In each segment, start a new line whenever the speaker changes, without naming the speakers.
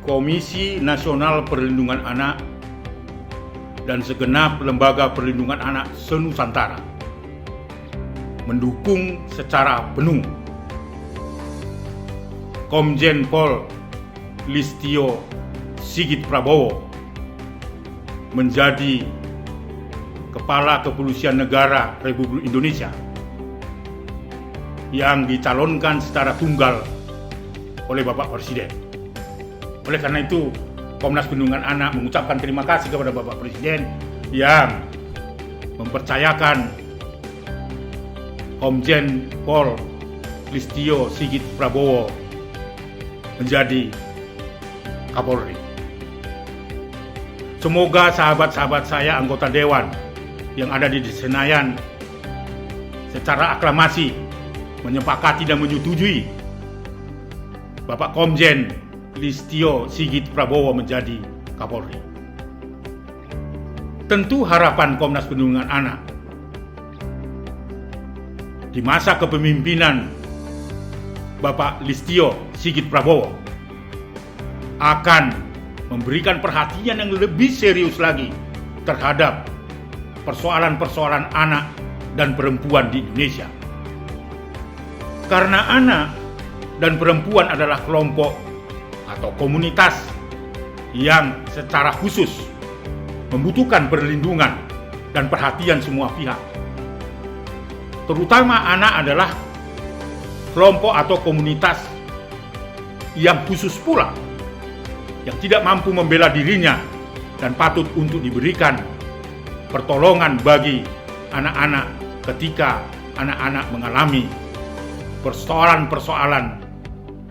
Komisi Nasional Perlindungan Anak dan segenap lembaga perlindungan anak se-Nusantara mendukung secara penuh Komjen Pol Listio Sigit Prabowo menjadi Kepala Kepolisian Negara Republik Indonesia yang dicalonkan secara tunggal oleh Bapak Presiden. Oleh karena itu, Komnas Perlindungan Anak mengucapkan terima kasih kepada Bapak Presiden yang mempercayakan Komjen Pol Listio Sigit Prabowo menjadi Kapolri. Semoga sahabat-sahabat saya anggota Dewan yang ada di Senayan secara aklamasi menyepakati dan menyetujui Bapak Komjen Listio Sigit Prabowo menjadi Kapolri. Tentu harapan Komnas Perlindungan Anak di masa kepemimpinan Bapak Listio Sigit Prabowo akan memberikan perhatian yang lebih serius lagi terhadap persoalan-persoalan anak dan perempuan di Indonesia. Karena anak dan perempuan adalah kelompok atau komunitas yang secara khusus membutuhkan perlindungan dan perhatian semua pihak. Terutama anak adalah kelompok atau komunitas yang khusus pula, yang tidak mampu membela dirinya dan patut untuk diberikan pertolongan bagi anak-anak ketika anak-anak mengalami persoalan-persoalan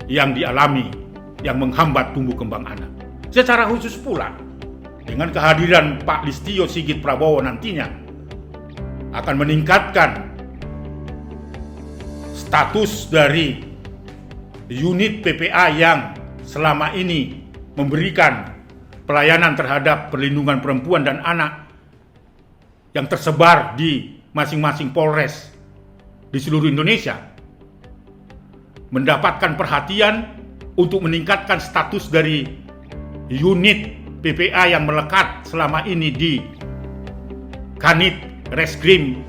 yang dialami yang menghambat tumbuh kembang anak. Secara khusus pula, dengan kehadiran Pak Listio Sigit Prabowo nantinya akan meningkatkan status dari unit PPA yang selama ini memberikan pelayanan terhadap perlindungan perempuan dan anak yang tersebar di masing-masing Polres di seluruh Indonesia, mendapatkan perhatian untuk meningkatkan status dari unit PPA yang melekat selama ini di Kanit Reskrim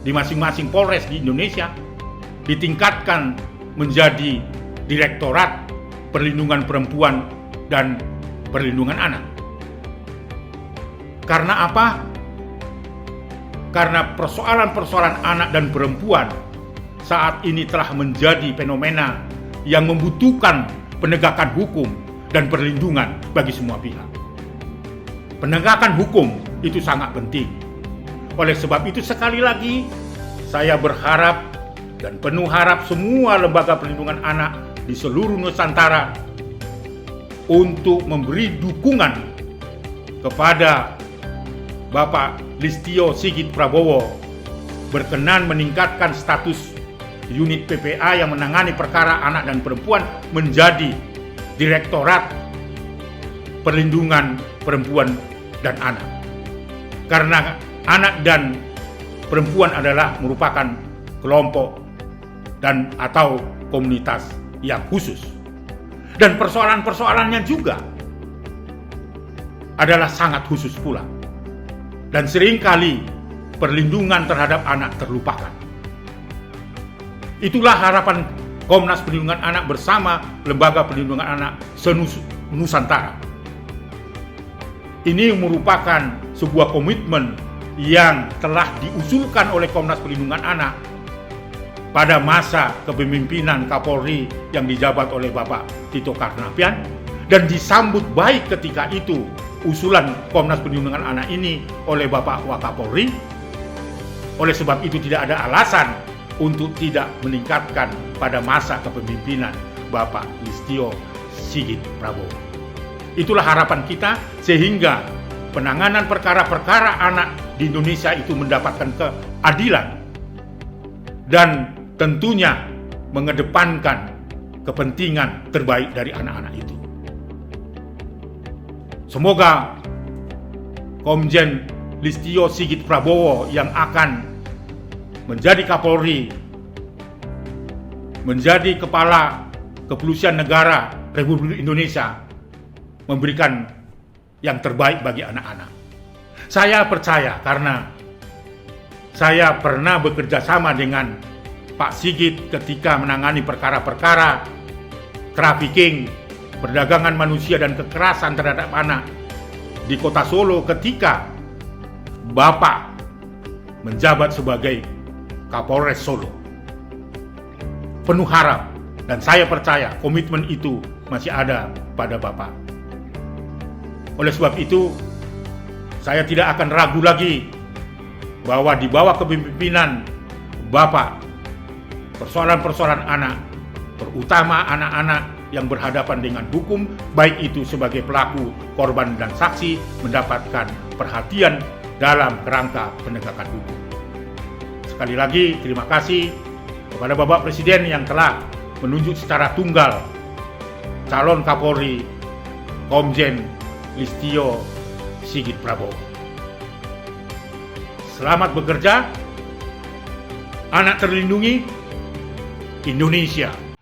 di masing-masing Polres di Indonesia, ditingkatkan menjadi Direktorat Perlindungan Perempuan dan Perlindungan Anak. Karena apa? Karena persoalan-persoalan anak dan perempuan saat ini telah menjadi fenomena yang membutuhkan penegakan hukum dan perlindungan bagi semua pihak. Penegakan hukum itu sangat penting. Oleh sebab itu sekali lagi saya berharap dan penuh harap semua lembaga perlindungan anak di seluruh Nusantara untuk memberi dukungan kepada Bapak Listio Sigit Prabowo berkenan meningkatkan status unit PPA yang menangani perkara anak dan perempuan menjadi Direktorat Perlindungan Perempuan dan Anak. Karena anak dan perempuan adalah merupakan kelompok dan atau komunitas yang khusus. Dan persoalan-persoalannya juga adalah sangat khusus pula. Dan seringkali perlindungan terhadap anak terlupakan. Itulah harapan Komnas Perlindungan Anak bersama Lembaga Perlindungan Anak se-Nusantara. Ini merupakan sebuah komitmen yang telah diusulkan oleh Komnas Perlindungan Anak pada masa kepemimpinan Kapolri yang dijabat oleh Bapak Tito Karnavian, dan disambut baik ketika itu usulan Komnas Perlindungan Anak ini oleh Bapak Wakapolri. Oleh sebab itu tidak ada alasan untuk tidak meningkatkan pada masa kepemimpinan Bapak Listio Sigit Prabowo. Itulah harapan kita sehingga penanganan perkara-perkara anak di Indonesia itu mendapatkan keadilan dan tentunya mengedepankan kepentingan terbaik dari anak-anak itu. Semoga Komjen Listio Sigit Prabowo yang akan menjadi Kapolri, menjadi Kepala Kepolisian Negara Republik Indonesia, memberikan yang terbaik bagi anak-anak. Saya percaya karena saya pernah bekerja sama dengan Pak Sigit ketika menangani perkara-perkara trafficking, perdagangan manusia dan kekerasan terhadap anak di Kota Solo ketika Bapak menjabat sebagai Kapolres Solo. Penuh harap dan saya percaya komitmen itu masih ada pada Bapak. Oleh sebab itu, saya tidak akan ragu lagi bahwa di bawah kepemimpinan Bapak, persoalan-persoalan anak, terutama anak-anak yang berhadapan dengan hukum, baik itu sebagai pelaku, korban, dan saksi, mendapatkan perhatian dalam kerangka penegakan hukum. Sekali lagi, terima kasih kepada Bapak Presiden yang telah menunjuk secara tunggal calon Kapolri Komjen Listio Sigit Prabowo. Selamat bekerja, anak terlindungi, Indonesia